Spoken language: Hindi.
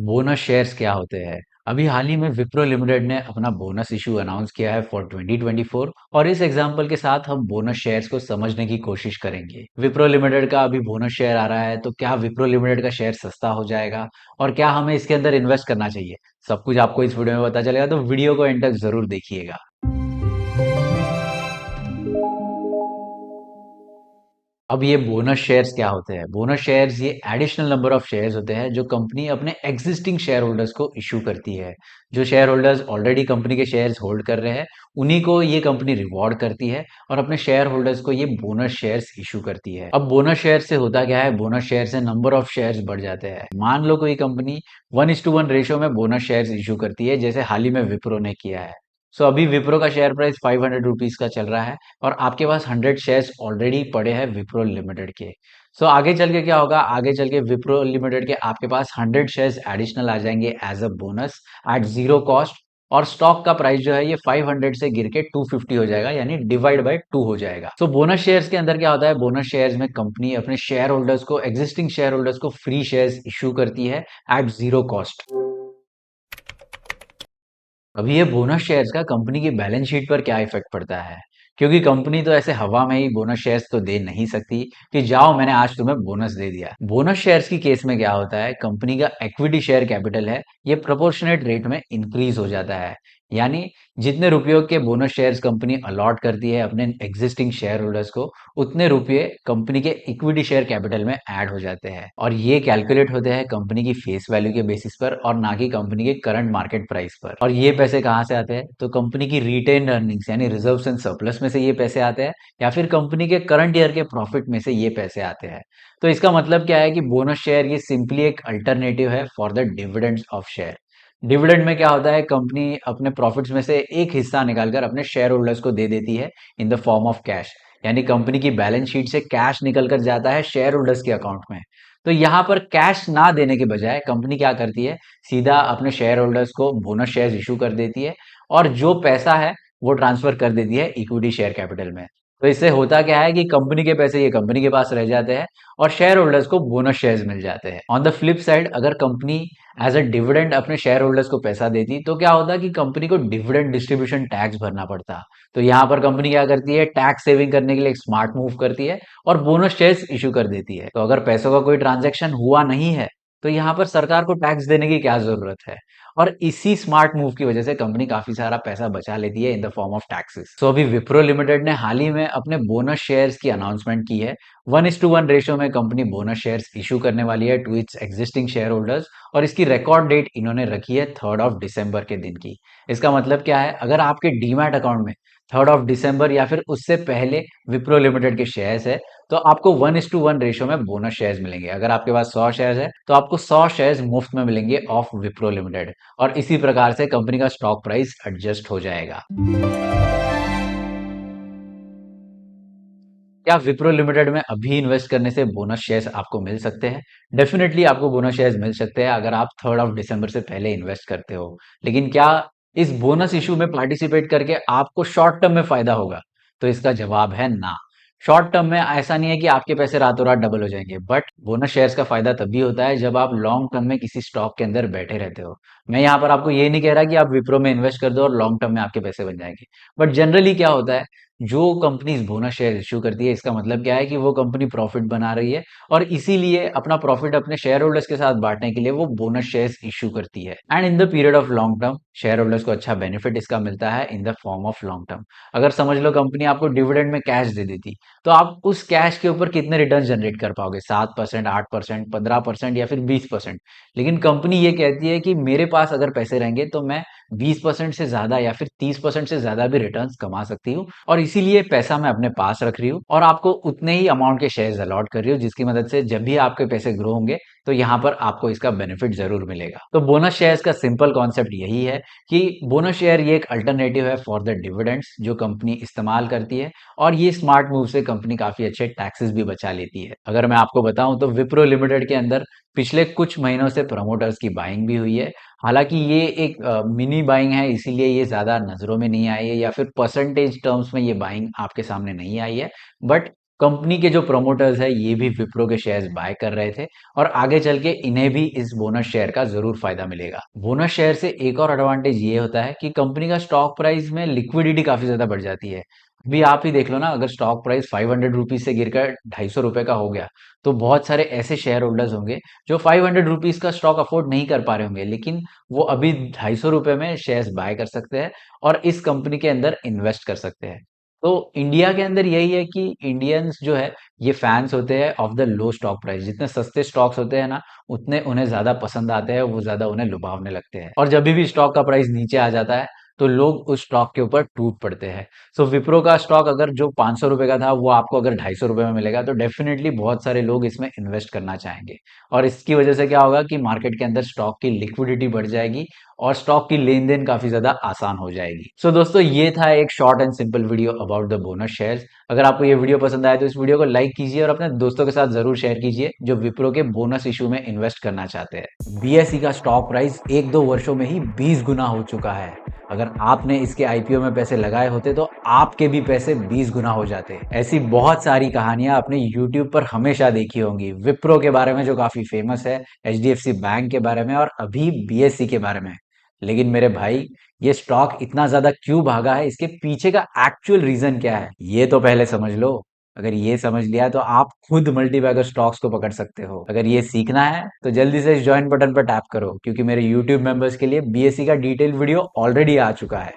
बोनस शेयर्स क्या होते हैं? अभी हाल ही में विप्रो लिमिटेड ने अपना बोनस इशू अनाउंस किया है फॉर 2024 और इस एग्जांपल के साथ हम बोनस शेयर्स को समझने की कोशिश करेंगे। विप्रो लिमिटेड का अभी बोनस शेयर आ रहा है, तो क्या विप्रो लिमिटेड का शेयर सस्ता हो जाएगा और क्या हमें इसके अंदर इन्वेस्ट करना चाहिए? सब कुछ आपको इस वीडियो में पता चलेगा, तो वीडियो को एंड तक जरूर देखिएगा। अब ये बोनस शेयर्स क्या होते हैं? बोनस शेयर्स ये एडिशनल नंबर ऑफ शेयर्स होते हैं जो कंपनी अपने एग्जिस्टिंग शेयर होल्डर्स को इशू करती है। जो शेयर होल्डर्स ऑलरेडी कंपनी के शेयर्स होल्ड कर रहे हैं, उन्हीं को ये कंपनी रिवॉर्ड करती है और अपने शेयर होल्डर्स को ये बोनस शेयर्स इशू करती है। अब बोनस शेयर से होता क्या है? बोनस शेयर से नंबर ऑफ शेयर्स बढ़ जाते हैं। मान लो कोई कंपनी 1:1 रेशियो में बोनस शेयर्स इशू करती है, जैसे हाल ही में विप्रो ने किया है। सो अभी विप्रो का शेयर प्राइस 500 रुपीज का चल रहा है और आपके पास 100 शेयर्स ऑलरेडी पड़े हैं विप्रो लिमिटेड के। सो आगे चल के क्या होगा? आगे चल के विप्रो लिमिटेड के आपके पास 100 शेयर्स एडिशनल आ जाएंगे as a bonus at zero cost. और स्टॉक का प्राइस जो है ये 500 से गिर के 250 हो जाएगा, यानी डिवाइड बाय 2 हो जाएगा। सो बोनस शेयर्स के अंदर क्या होता है? बोनस शेयर्स में कंपनी अपने शेयर होल्डर्स को, एग्जिस्टिंग शेयर होल्डर्स को फ्री शेयर्स इशू करती है एट जीरो कॉस्ट। अभी ये बोनस शेयर्स का कंपनी की बैलेंस शीट पर क्या इफेक्ट पड़ता है? क्योंकि कंपनी तो ऐसे हवा में ही बोनस शेयर्स तो दे नहीं सकती कि जाओ मैंने आज तुम्हें बोनस दे दिया। बोनस शेयर्स की केस में क्या होता है? कंपनी का इक्विटी शेयर कैपिटल है, ये प्रोपोर्शनेट रेट में इंक्रीज हो जाता है। यानी जितने रुपयों के बोनस शेयर्स कंपनी अलॉट करती है अपने एग्जिस्टिंग शेयर होल्डर्स को, उतने रुपये कंपनी के इक्विटी शेयर कैपिटल में ऐड हो जाते हैं और ये कैलकुलेट होते हैं कंपनी की फेस वैल्यू के बेसिस पर और ना कि कंपनी के करंट मार्केट प्राइस पर। और ये पैसे कहाँ से आते हैं? तो कंपनी की रिटेन अर्निंग्स यानी रिजर्व्स एंड सरप्लस में से ये पैसे आते हैं, या फिर कंपनी के करंट ईयर के प्रॉफिट में से ये पैसे आते हैं। तो इसका मतलब क्या है कि बोनस शेयर ये सिंपली एक अल्टरनेटिव है for the dividends of share. Dividend में क्या होता है? कंपनी अपने प्रॉफिट्स में से एक हिस्सा निकालकर अपने शेयर होल्डर्स को दे देती है in the form of cash. यानी कंपनी की बैलेंस शीट से कैश निकल कर जाता है शेयर होल्डर्स के अकाउंट में। तो यहाँ पर कैश ना देने के बजाय कंपनी क्या करती है? सीधा अपने शेयर होल्डर्स को बोनस शेयर्स इशू कर देती है और जो पैसा है वो ट्रांसफर कर देती है इक्विटी शेयर कैपिटल में। तो इससे होता क्या है कि कंपनी के पैसे ये कंपनी के पास रह जाते हैं और शेयर होल्डर्स को बोनस शेयर्स मिल जाते हैं। ऑन द फ्लिप साइड, अगर कंपनी एज अ डिविडेंड अपने शेयर होल्डर्स को पैसा देती तो क्या होता कि कंपनी को डिविडेंड डिस्ट्रीब्यूशन टैक्स भरना पड़ता। तो यहाँ पर कंपनी क्या करती है? टैक्स सेविंग करने के लिए एक स्मार्ट मूव करती है और बोनस शेयर्स इशू कर देती है। तो अगर पैसों का कोई ट्रांजैक्शन हुआ नहीं है, तो यहाँ पर सरकार को टैक्स देने की क्या जरूरत है? और इसी स्मार्ट मूव की वजह से कंपनी काफी सारा पैसा बचा लेती है in the form of taxes. So अभी विप्रो लिमिटेड ने हाल ही में अपने बोनस शेयर्स की अनाउंसमेंट की है। 1:1 रेशियो में कंपनी बोनस शेयर्स इशू करने वाली है to its existing shareholders और इसकी रिकॉर्ड डेट इन्होंने रखी है 3 दिसंबर के दिन की। इसका मतलब क्या है? अगर आपके डीमैट अकाउंट में 3 दिसंबर या फिर उससे पहले विप्रो लिमिटेड के शेयर्स है, तो आपको 1:1 रेशियो में बोनस शेयर्स मिलेंगे। अगर आपके पास 100 शेयर्स है तो आपको 100 शेयर्स मुफ्त में मिलेंगे ऑफ विप्रो लिमिटेड। और इसी प्रकार से कंपनी का स्टॉक प्राइस एडजस्ट हो जाएगा। क्या विप्रो लिमिटेड में अभी इन्वेस्ट करने से बोनस शेयर्स आपको मिल सकते हैं? डेफिनेटली आपको बोनस शेयर्स मिल सकते हैं अगर आप 3 दिसंबर से पहले इन्वेस्ट करते हो। लेकिन क्या इस बोनस इशू में पार्टिसिपेट करके आपको शॉर्ट टर्म में फायदा होगा? तो इसका जवाब है ना। शॉर्ट टर्म में ऐसा नहीं है कि आपके पैसे रातों रात डबल हो जाएंगे, बट बोनस शेयर्स का फायदा तभी होता है जब आप लॉन्ग टर्म में किसी स्टॉक के अंदर बैठे रहते हो। मैं यहाँ पर आपको ये नहीं कह रहा कि आप विप्रो में इन्वेस्ट कर दो और लॉन्ग टर्म में आपके पैसे बन जाएंगे। बट जनरली क्या होता है? जो कंपनीज बोनस शेयर इश्यू करती है, इसका मतलब क्या है कि वो कंपनी प्रॉफिट बना रही है और इसीलिए अपना प्रॉफिट अपने शेयर होल्डर्स के साथ बांटने के लिए वो बोनस शेयर्स इश्यू करती है। And in the period of long term share holders को अच्छा बेनिफिट इसका मिलता है in the form of long term. अगर समझ लो कंपनी आपको डिविडेंड में कैश दे देती, तो आप उस कैश के ऊपर कितने रिटर्न जनरेट कर पाओगे? 7%, 8%, 15% या फिर 20%। लेकिन कंपनी ये कहती है कि मेरे पास अगर पैसे रहेंगे तो मैं 20% से ज्यादा या फिर 30% से ज्यादा भी रिटर्न्स कमा सकती हूँ और इसीलिए पैसा मैं अपने पास रख रही हूँ और आपको उतने ही अमाउंट के शेयर्स अलॉट कर रही हूँ, जिसकी मदद से जब भी आपके पैसे ग्रो होंगे तो यहाँ पर आपको इसका बेनिफिट जरूर मिलेगा। तो बोनस शेयर्स का सिंपल कॉन्सेप्ट यही है कि बोनस शेयर ये एक अल्टरनेटिव है फॉर द डिविडेंड्स जो कंपनी इस्तेमाल करती है और ये स्मार्ट मूव से कंपनी काफी अच्छे टैक्सेस भी बचा लेती है। अगर मैं आपको बताऊं तो विप्रो लिमिटेड के अंदर पिछले कुछ महीनों से प्रमोटर्स की बाइंग भी हुई है। हालांकि ये एक मिनी बाइंग है, इसीलिए ये ज्यादा नजरों में नहीं आई है या फिर परसेंटेज टर्म्स में ये बाइंग आपके सामने नहीं आई है। बट कंपनी के जो प्रमोटर्स है ये भी विप्रो के शेयर्स बाय कर रहे थे और आगे चल के इन्हें भी इस बोनस शेयर का जरूर फायदा मिलेगा। बोनस शेयर से एक और एडवांटेज ये होता है कि कंपनी का स्टॉक प्राइस में लिक्विडिटी काफी ज्यादा बढ़ जाती है। अभी आप ही देख लो ना, अगर स्टॉक प्राइस 500 रुपीज से गिरकर 250 रुपए का हो गया तो बहुत सारे ऐसे शेयर होल्डर्स होंगे जो 500 रुपीज का स्टॉक अफोर्ड नहीं कर पा रहे होंगे, लेकिन वो अभी 250 रुपए में शेयर्स बाय कर सकते हैं और इस कंपनी के अंदर इन्वेस्ट कर सकते हैं। तो इंडिया के अंदर यही है कि इंडियंस जो है ये फैंस होते हैं of the low stock price. जितने सस्ते स्टॉक्स होते हैं ना, उतने उन्हें ज्यादा पसंद आते हैं, वो ज्यादा उन्हें लुभावने लगते हैं। और जब भी स्टॉक का प्राइस नीचे आ जाता है तो लोग उस स्टॉक के ऊपर टूट पड़ते हैं। सो विप्रो का स्टॉक अगर जो 500 रुपए का था वो आपको अगर 250 रुपए में मिलेगा तो डेफिनेटली बहुत सारे लोग इसमें इन्वेस्ट करना चाहेंगे। और इसकी वजह से क्या होगा कि मार्केट के अंदर स्टॉक की लिक्विडिटी बढ़ जाएगी और स्टॉक की लेन देन काफी ज्यादा आसान हो जाएगी। सो दोस्तों, ये था एक short and simple video about the bonus shares. अगर आपको ये वीडियो पसंद आए तो इस वीडियो को लाइक कीजिए और अपने दोस्तों के साथ जरूर शेयर कीजिए जो विप्रो के बोनस इशू में इन्वेस्ट करना चाहते हैं। बीएसई का स्टॉक प्राइस एक दो वर्षों में ही 20 गुना हो चुका है। अगर आपने इसके आईपीओ में पैसे लगाए होते तो आपके भी पैसे 20 गुना हो जाते। ऐसी बहुत सारी कहानियां आपने यूट्यूब पर हमेशा देखी होंगी, विप्रो के बारे में जो काफी फेमस है, एचडीएफसी बैंक के बारे में और अभी बीएसई के बारे में। लेकिन मेरे भाई, ये स्टॉक इतना ज्यादा क्यों भागा है, इसके पीछे का एक्चुअल रीजन क्या है, ये तो पहले समझ लो। अगर ये समझ लिया तो आप खुद मल्टीबैगर स्टॉक्स को पकड़ सकते हो। अगर ये सीखना है तो जल्दी से इस ज्वाइन बटन पर टैप करो, क्योंकि मेरे यूट्यूब मेंबर्स के लिए बीएससी का डिटेल वीडियो ऑलरेडी आ चुका है।